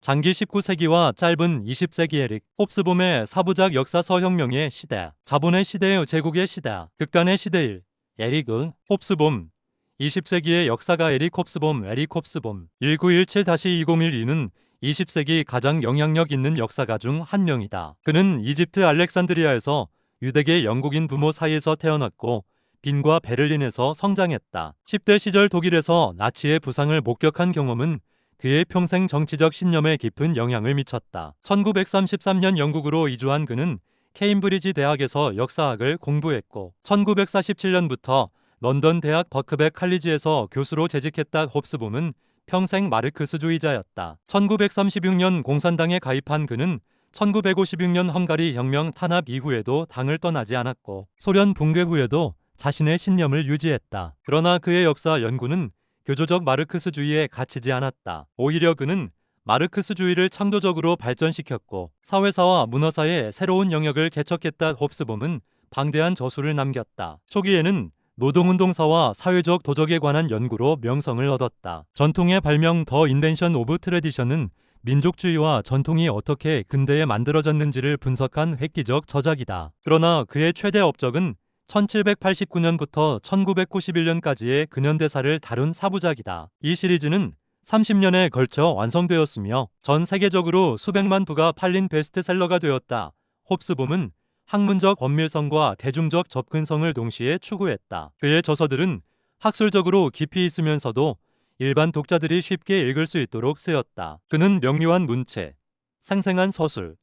장기 19세기와 짧은 20세기 에릭 홉스봄의 사부작 역사 서혁명의 시대, 자본의 시대의 제국의 시대, 극단의 시대일 에릭 홉스봄 20세기의 역사가 에릭 홉스봄 1917-2012는 20세기 가장 영향력 있는 역사가 중 한 명이다. 그는 이집트 알렉산드리아에서 유대계 영국인 부모 사이에서 태어났고 빈과 베를린에서 성장했다. 10대 시절 독일에서 나치의 부상을 목격한 경험은 그의 평생 정치적 신념에 깊은 영향을 미쳤다. 1933년 영국으로 이주한 그는 케임브리지 대학에서 역사학을 공부했고 1947년부터 런던 대학 버크백 칼리지에서 교수로 재직했다. 홉스봄은 평생 마르크스주의자였다. 1936년 공산당에 가입한 그는 1956년 헝가리 혁명 탄압 이후에도 당을 떠나지 않았고 소련 붕괴 후에도 자신의 신념을 유지했다. 그러나 그의 역사 연구는 교조적 마르크스주의에 갇히지 않았다. 오히려 그는 마르크스주의를 창조적으로 발전시켰고 사회사와 문화사의 새로운 영역을 개척했다. 홉스봄은 방대한 저술을 남겼다. 초기에는 노동운동사와 사회적 도덕에 관한 연구로 명성을 얻었다. 전통의 발명 더 인벤션 오브 트래디션은 민족주의와 전통이 어떻게 근대에 만들어졌는지를 분석한 획기적 저작이다. 그러나 그의 최대 업적은 1789년부터 1991년까지의 근현대사를 다룬 사부작이다. 이 시리즈는 30년에 걸쳐 완성되었으며 전 세계적으로 수백만 부가 팔린 베스트셀러가 되었다. 홉스봄은 학문적 엄밀성과 대중적 접근성을 동시에 추구했다. 그의 저서들은 학술적으로 깊이 있으면서도 일반 독자들이 쉽게 읽을 수 있도록 쓰였다. 그는 명료한 문체, 생생한 서술,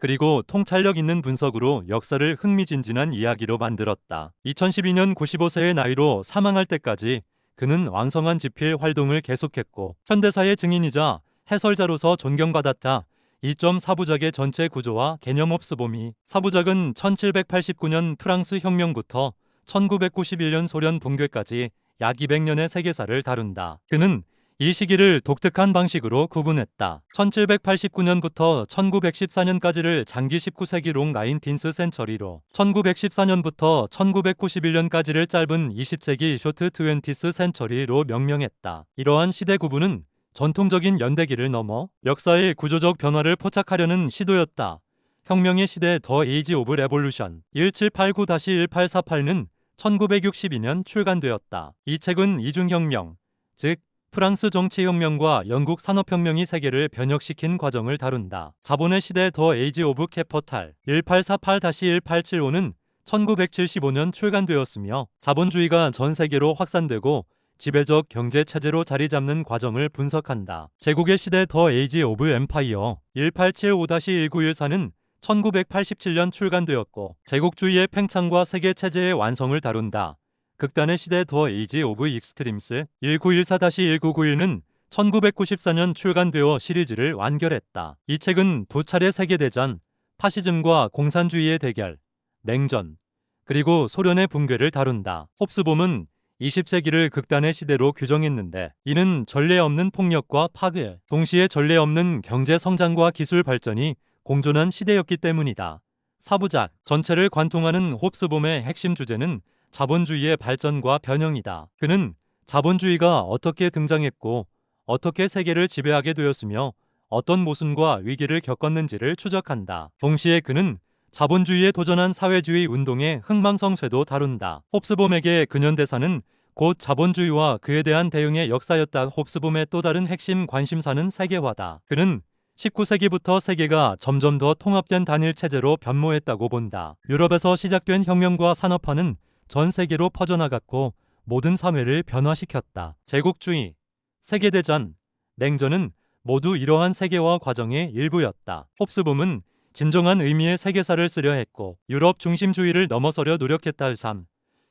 그리고 통찰력 있는 분석으로 역사를 흥미진진한 이야기로 만들었다. 2012년 95세의 나이로 사망할 때까지 그는 왕성한 집필 활동을 계속했고 현대사의 증인이자 해설자로서 존경받았다. 2.4부작의 전체 구조와 개념 홉스봄이 사부작은 1789년 프랑스 혁명부터 1991년 소련 붕괴까지 약 200년의 세계사를 다룬다. 그는 이 시기를 독특한 방식으로 구분했다. 1789년부터 1914년까지를 장기 19세기 롱 나인틴스 센처리로 1914년부터 1991년까지를 짧은 20세기 쇼트 트웬티스 센처리로 명명했다. 이러한 시대 구분은 전통적인 연대기를 넘어 역사의 구조적 변화를 포착하려는 시도였다. 혁명의 시대 더 에이지 오브 레볼루션 1789-1848는 1962년 출간되었다. 이 책은 이중혁명, 즉 프랑스 정치혁명과 영국 산업혁명이 세계를 변혁시킨 과정을 다룬다. 자본의 시대 더 에이지 오브 캐퍼탈 1848-1875는 1975년 출간되었으며 자본주의가 전 세계로 확산되고 지배적 경제체제로 자리 잡는 과정을 분석한다. 제국의 시대 더 에이지 오브 엠파이어 1875-1914는 1987년 출간되었고 제국주의의 팽창과 세계체제의 완성을 다룬다. 극단의 시대 더 에이지 오브 익스트림스 1914-1991는 1994년 출간되어 시리즈를 완결했다. 이 책은 두 차례 세계대전, 파시즘과 공산주의의 대결, 냉전, 그리고 소련의 붕괴를 다룬다. 홉스봄은 20세기를 극단의 시대로 규정했는데 이는 전례 없는 폭력과 파괴, 동시에 전례 없는 경제 성장과 기술 발전이 공존한 시대였기 때문이다. 사부작 전체를 관통하는 홉스봄의 핵심 주제는 자본주의의 발전과 변형이다. 그는 자본주의가 어떻게 등장했고 어떻게 세계를 지배하게 되었으며 어떤 모순과 위기를 겪었는지를 추적한다. 동시에 그는 자본주의에 도전한 사회주의 운동의 흥망성쇠도 다룬다. 홉스봄에게 근현대사는 곧 자본주의와 그에 대한 대응의 역사였다. 홉스봄의 또 다른 핵심 관심사는 세계화다. 그는 19세기부터 세계가 점점 더 통합된 단일 체제로 변모했다고 본다. 유럽에서 시작된 혁명과 산업화는 전 세계로 퍼져나갔고 모든 사회를 변화시켰다. 제국주의, 세계대전, 냉전은 모두 이러한 세계화 과정의 일부였다. 홉스봄은 진정한 의미의 세계사를 쓰려 했고 유럽 중심주의를 넘어서려 노력했다. 3.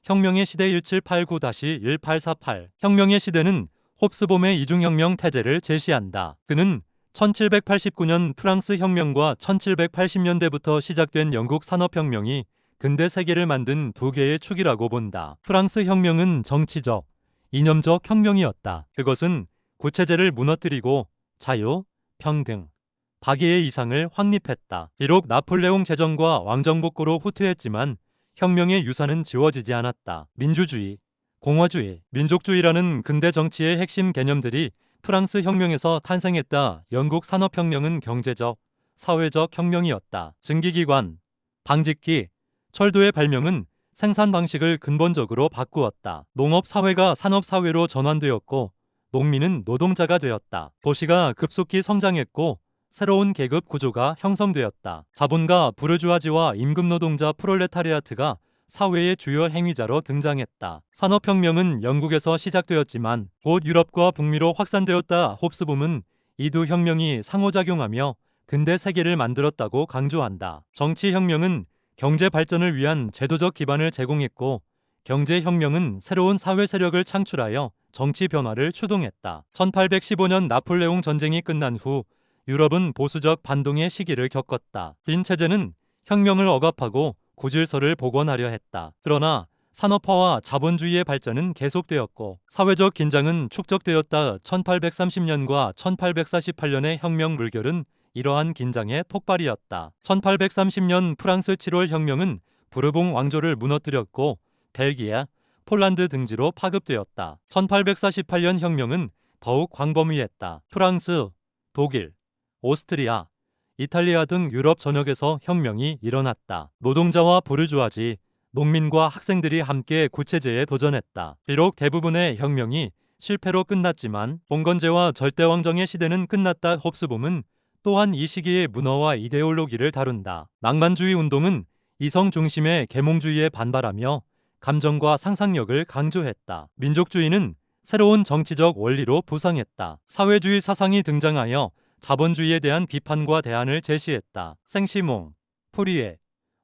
혁명의 시대 1789-1848 혁명의 시대는 홉스봄의 이중혁명 태제를 제시한다. 그는 1789년 프랑스 혁명과 1780년대부터 시작된 영국 산업혁명이 근대 세계를 만든 두 개의 축이라고 본다. 프랑스 혁명은 정치적, 이념적 혁명이었다. 그것은 구체제를 무너뜨리고 자유, 평등, 박애의 이상을 확립했다. 비록 나폴레옹 제정과 왕정복고로 후퇴했지만 혁명의 유산은 지워지지 않았다. 민주주의, 공화주의, 민족주의라는 근대 정치의 핵심 개념들이 프랑스 혁명에서 탄생했다. 영국 산업혁명은 경제적, 사회적 혁명이었다. 증기기관, 방직기, 철도의 발명은 생산 방식을 근본적으로 바꾸었다. 농업사회가 산업사회로 전환되었고 농민은 노동자가 되었다. 도시가 급속히 성장했고 새로운 계급 구조가 형성되었다. 자본가 부르주아지와 임금노동자 프롤레타리아트가 사회의 주요 행위자로 등장했다. 산업혁명은 영국에서 시작되었지만 곧 유럽과 북미로 확산되었다. 홉스붐은 이 두 혁명이 상호작용하며 근대 세계를 만들었다고 강조한다. 정치혁명은 경제 발전을 위한 제도적 기반을 제공했고 경제혁명은 새로운 사회 세력을 창출하여 정치 변화를 추동했다. 1815년 나폴레옹 전쟁이 끝난 후 유럽은 보수적 반동의 시기를 겪었다. 빈 체제는 혁명을 억압하고 구질서를 복원하려 했다. 그러나 산업화와 자본주의의 발전은 계속되었고 사회적 긴장은 축적되었다. 1830년과 1848년의 혁명 물결은 이러한 긴장의 폭발이었다. 1830년 프랑스 7월 혁명은 부르봉 왕조를 무너뜨렸고 벨기에, 폴란드 등지로 파급되었다. 1848년 혁명은 더욱 광범위했다. 프랑스, 독일, 오스트리아, 이탈리아 등 유럽 전역에서 혁명이 일어났다. 노동자와 부르주아지, 농민과 학생들이 함께 구체제에 도전했다. 비록 대부분의 혁명이 실패로 끝났지만 봉건제와 절대왕정의 시대는 끝났다. 홉스붐은 또한 이 시기의 문화와 이데올로기를 다룬다. 낭만주의 운동은 이성 중심의 계몽주의에 반발하며 감정과 상상력을 강조했다. 민족주의는 새로운 정치적 원리로 부상했다. 사회주의 사상이 등장하여 자본주의에 대한 비판과 대안을 제시했다. 생시몽, 푸리에,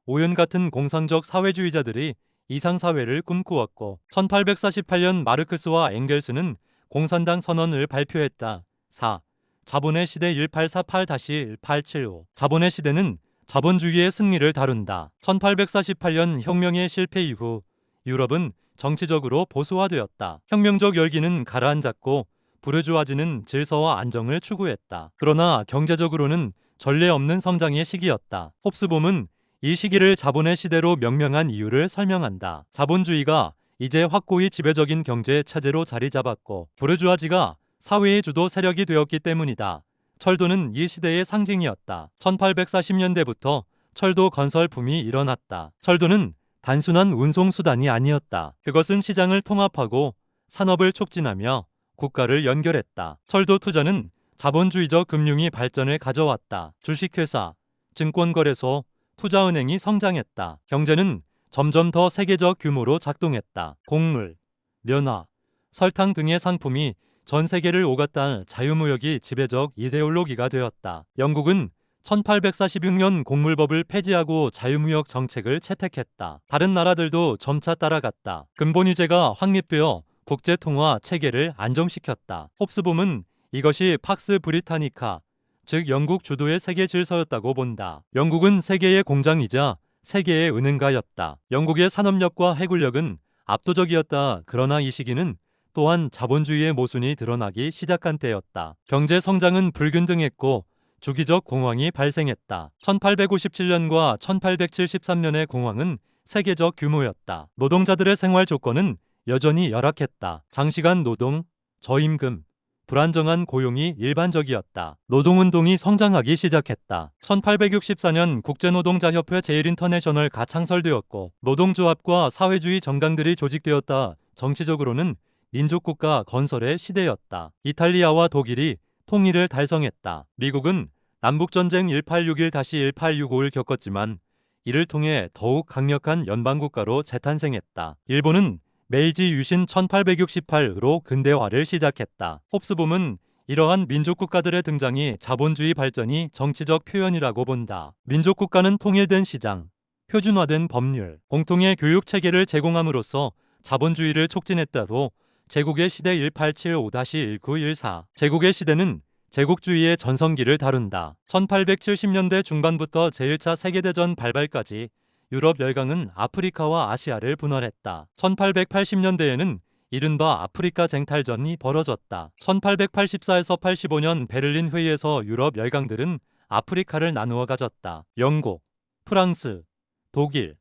오연 같은 공상적 사회주의자들이 이상사회를 꿈꾸었고 1848년 마르크스와 엥겔스는 공산당 선언을 발표했다. 4. 자본의 시대 1848-1875 자본의 시대는 자본주의의 승리를 다룬다. 1848년 혁명의 실패 이후 유럽은 정치적으로 보수화되었다. 혁명적 열기는 가라앉았고 부르주아지는 질서와 안정을 추구했다. 그러나 경제적으로는 전례 없는 성장의 시기였다. 홉스봄은 이 시기를 자본의 시대로 명명한 이유를 설명한다. 자본주의가 이제 확고히 지배적인 경제 체제로 자리 잡았고 부르주아지가 사회의 주도 세력이 되었기 때문이다. 철도는 이 시대의 상징이었다. 1840년대부터 철도 건설 붐이 일어났다. 철도는 단순한 운송수단이 아니었다. 그것은 시장을 통합하고 산업을 촉진하며 국가를 연결했다. 철도 투자는 자본주의적 금융이 발전을 가져왔다. 주식회사, 증권거래소, 투자은행이 성장했다. 경제는 점점 더 세계적 규모로 작동했다. 곡물, 면화, 설탕 등의 상품이 전 세계를 오갔다. 자유무역이 지배적 이데올로기가 되었다. 영국은 1846년 곡물법을 폐지하고 자유무역 정책을 채택했다. 다른 나라들도 점차 따라갔다. 근본위제가 확립되어 국제통화 체계를 안정시켰다. 홉스봄은 이것이 팍스 브리타니카, 즉 영국 주도의 세계 질서였다고 본다. 영국은 세계의 공장이자 세계의 은행가였다. 영국의 산업력과 해군력은 압도적이었다. 그러나 이 시기는 또한 자본주의의 모순이 드러나기 시작한 때였다. 경제 성장은 불균등했고 주기적 공황이 발생했다. 1857년과 1873년의 공황은 세계적 규모였다. 노동자들의 생활 조건은 여전히 열악했다. 장시간 노동, 저임금, 불안정한 고용이 일반적이었다. 노동운동이 성장하기 시작했다. 1864년 국제노동자협회 제일인터내셔널가 창설되었고 노동조합과 사회주의 정당들이 조직되었다. 정치적으로는 민족국가 건설의 시대였다. 이탈리아와 독일이 통일을 달성했다. 미국은 남북전쟁 1861-1865를 겪었지만 이를 통해 더욱 강력한 연방국가로 재탄생했다. 일본은 메이지 유신 1868으로 근대화를 시작했다. 홉스봄은 이러한 민족국가들의 등장이 자본주의 발전이 정치적 표현이라고 본다. 민족국가는 통일된 시장, 표준화된 법률, 공통의 교육체계를 제공함으로써 자본주의를 촉진했다로 제국의 시대 1875-1914 제국의 시대는 제국주의의 전성기를 다룬다. 1870년대 중반부터 제1차 세계대전 발발까지 유럽 열강은 아프리카와 아시아를 분할했다. 1880년대에는 이른바 아프리카 쟁탈전이 벌어졌다. 1884에서 85년 베를린 회의에서 유럽 열강들은 아프리카를 나누어 가졌다. 영국, 프랑스, 독일,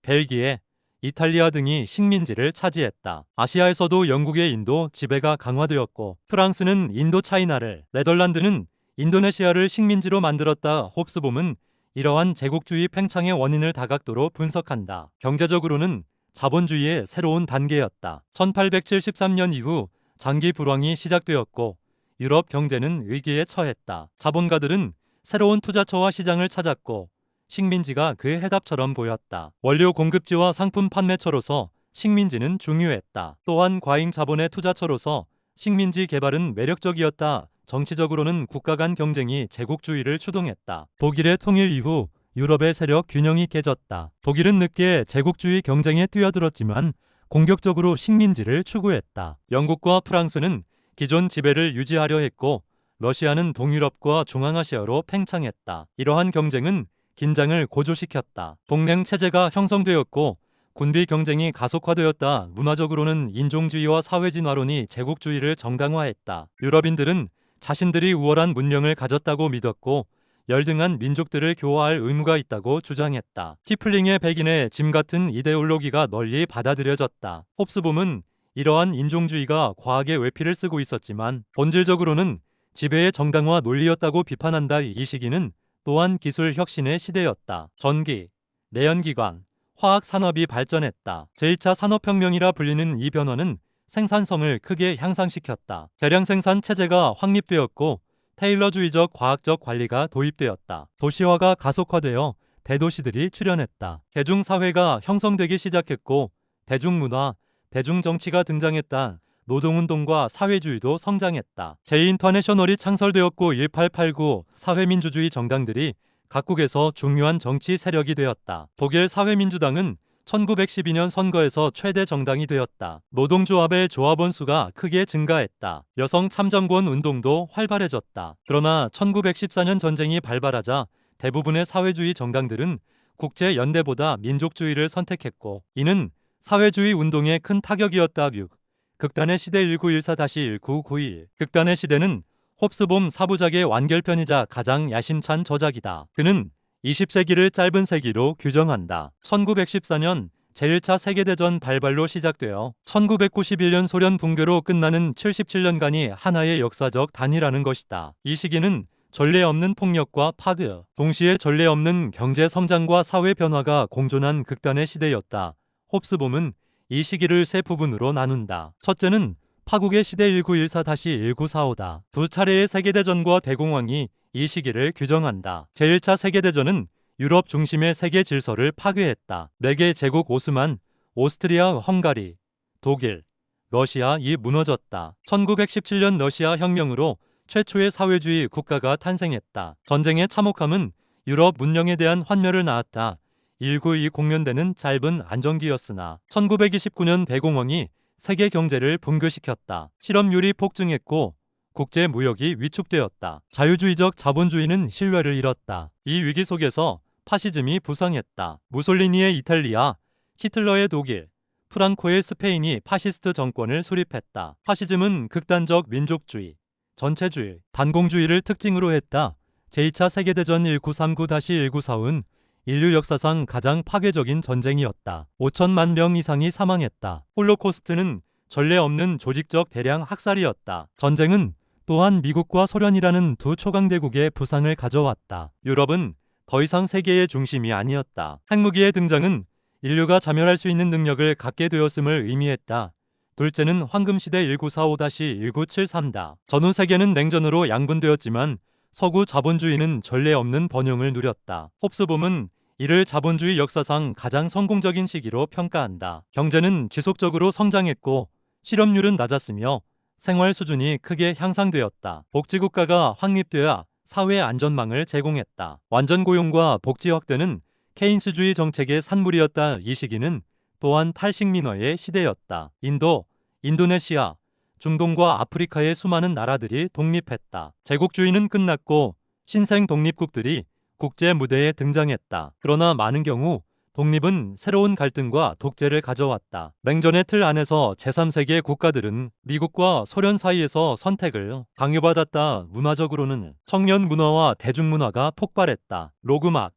벨기에, 이탈리아 등이 식민지를 차지했다. 아시아에서도 영국의 인도 지배가 강화되었고 프랑스는 인도 차이나를, 네덜란드는 인도네시아를 식민지로 만들었다. 홉스봄은 이러한 제국주의 팽창의 원인을 다각도로 분석한다. 경제적으로는 자본주의의 새로운 단계였다. 1873년 이후 장기 불황이 시작되었고 유럽 경제는 위기에 처했다. 자본가들은 새로운 투자처와 시장을 찾았고 식민지가 그 해답처럼 보였다. 원료 공급지와 상품 판매처로서 식민지는 중요했다. 또한 과잉 자본의 투자처로서 식민지 개발은 매력적이었다. 정치적으로는 국가 간 경쟁이 제국주의를 추동했다. 독일의 통일 이후 유럽의 세력 균형이 깨졌다. 독일은 늦게 제국주의 경쟁에 뛰어들었지만 공격적으로 식민지를 추구했다. 영국과 프랑스는 기존 지배를 유지하려 했고 러시아는 동유럽과 중앙아시아로 팽창했다. 이러한 경쟁은 긴장을 고조시켰다. 동맹 체제가 형성되었고 군비 경쟁이 가속화되었다. 문화적으로는 인종주의와 사회진화론이 제국주의를 정당화했다. 유럽인들은 자신들이 우월한 문명을 가졌다고 믿었고 열등한 민족들을 교화할 의무가 있다고 주장했다. 키플링의 백인의 짐 같은 이데올로기가 널리 받아들여졌다. 홉스봄은 이러한 인종주의가 과학의 외피를 쓰고 있었지만 본질적으로는 지배의 정당화 논리였다고 비판한다. 이 시기는 또한 기술 혁신의 시대였다. 전기, 내연기관, 화학 산업이 발전했다. 제2차 산업혁명이라 불리는 이 변화는 생산성을 크게 향상시켰다. 대량 생산 체제가 확립되었고 테일러주의적 과학적 관리가 도입되었다. 도시화가 가속화되어 대도시들이 출현했다. 대중사회가 형성되기 시작했고 대중문화, 대중정치가 등장했다. 노동운동과 사회주의도 성장했다. 제2인터내셔널이 창설되었고 1889 사회민주주의 정당들이 각국에서 중요한 정치 세력이 되었다. 독일 사회민주당은 1912년 선거에서 최대 정당이 되었다. 노동조합의 조합원 수가 크게 증가했다. 여성 참정권 운동도 활발해졌다. 그러나 1914년 전쟁이 발발하자 대부분의 사회주의 정당들은 국제연대보다 민족주의를 선택했고 이는 사회주의 운동에 큰 타격이었다. 6. 극단의 시대 1914-1991 극단의 시대는 홉스봄 사부작의 완결편이자 가장 야심찬 저작이다. 그는 20세기를 짧은 세기로 규정한다. 1914년 제1차 세계대전 발발로 시작되어 1991년 소련 붕괴로 끝나는 77년간이 하나의 역사적 단위라는 것이다. 이 시기는 전례 없는 폭력과 파괴, 동시에 전례 없는 경제 성장과 사회 변화가 공존한 극단의 시대였다. 홉스봄은 이 시기를 세 부분으로 나눈다. 첫째는 파국의 시대 1914-1945다. 두 차례의 세계대전과 대공황이 이 시기를 규정한다. 제1차 세계대전은 유럽 중심의 세계 질서를 파괴했다. 4개 제국 오스만, 오스트리아, 헝가리, 독일, 러시아이 무너졌다. 1917년 러시아 혁명으로 최초의 사회주의 국가가 탄생했다. 전쟁의 참혹함은 유럽 문명에 대한 환멸을 낳았다. 1922 공면대는 짧은 안정기였으나 1929년 대공황이 세계 경제를 붕괴시켰다. 실업률이 폭증했고 국제 무역이 위축되었다. 자유주의적 자본주의는 신뢰를 잃었다. 이 위기 속에서 파시즘이 부상했다. 무솔리니의 이탈리아, 히틀러의 독일, 프랑코의 스페인이 파시스트 정권을 수립했다. 파시즘은 극단적 민족주의, 전체주의, 반공주의를 특징으로 했다. 제2차 세계대전 1939-1945는 인류 역사상 가장 파괴적인 전쟁이었다. 5천만 명 이상이 사망했다. 홀로코스트는 전례 없는 조직적 대량 학살이었다. 전쟁은 또한 미국과 소련이라는 두 초강대국의 부상을 가져왔다. 유럽은 더 이상 세계의 중심이 아니었다. 핵무기의 등장은 인류가 자멸할 수 있는 능력을 갖게 되었음을 의미했다. 둘째는 황금시대 1945-1973다. 전후 세계는 냉전으로 양분되었지만 서구 자본주의는 전례 없는 번영을 누렸다. 홉스봄은 이를 자본주의 역사상 가장 성공적인 시기로 평가한다. 경제는 지속적으로 성장했고 실업률은 낮았으며 생활 수준이 크게 향상되었다. 복지국가가 확립되어 사회 안전망을 제공했다. 완전 고용과 복지 확대는 케인스주의 정책의 산물이었다. 이 시기는 또한 탈식민화의 시대였다. 인도, 인도네시아, 중동과 아프리카의 수많은 나라들이 독립했다. 제국주의는 끝났고 신생 독립국들이 국제 무대에 등장했다. 그러나 많은 경우 독립은 새로운 갈등과 독재를 가져왔다. 냉전의 틀 안에서 제3세계 국가들은 미국과 소련 사이에서 선택을 강요받았다. 문화적으로는 청년 문화와 대중문화가 폭발했다. 로그막,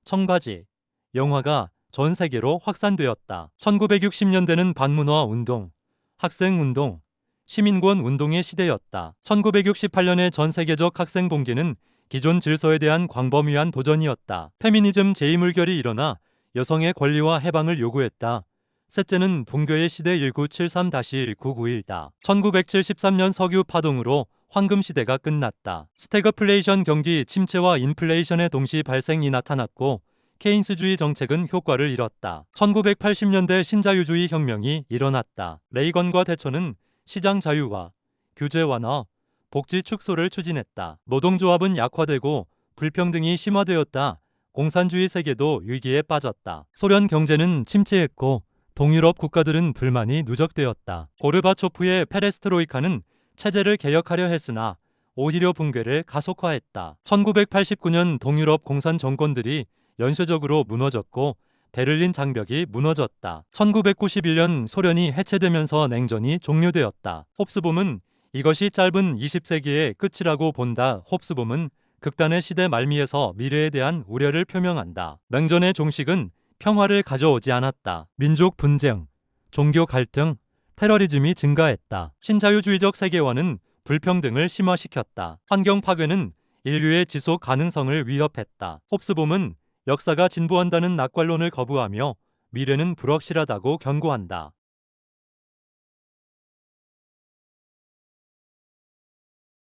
청바지, 영화가 전 세계로 확산되었다. 1960년대는 반문화 운동, 학생 운동, 시민권 운동의 시대였다. 1968년의 전 세계적 학생 봉기는 기존 질서에 대한 광범위한 도전이었다. 페미니즘 제2물결이 일어나 여성의 권리와 해방을 요구했다. 셋째는 붕괴의 시대 1973-1991다. 1973년 석유 파동으로 황금시대가 끝났다. 스태그플레이션 경기 침체와 인플레이션의 동시 발생이 나타났고 케인스주의 정책은 효과를 잃었다. 1980년대 신자유주의 혁명이 일어났다. 레이건과 대처는 시장 자유화, 규제 완화, 복지 축소를 추진했다. 노동조합은 약화되고 불평등이 심화되었다. 공산주의 세계도 위기에 빠졌다. 소련 경제는 침체했고 동유럽 국가들은 불만이 누적되었다. 고르바초프의 페레스트로이카는 체제를 개혁하려 했으나 오히려 붕괴를 가속화했다. 1989년 동유럽 공산 정권들이 연쇄적으로 무너졌고 베를린 장벽이 무너졌다. 1991년 소련이 해체되면서 냉전이 종료되었다. 홉스봄은 이것이 짧은 20세기의 끝이라고 본다. 홉스봄은 극단의 시대 말미에서 미래에 대한 우려를 표명한다. 냉전의 종식은 평화를 가져오지 않았다. 민족 분쟁, 종교 갈등, 테러리즘이 증가했다. 신자유주의적 세계화는 불평등을 심화시켰다. 환경 파괴는 인류의 지속 가능성을 위협했다. 홉스봄은 역사가 진보한다는 낙관론을 거부하며 미래는 불확실하다고 경고한다.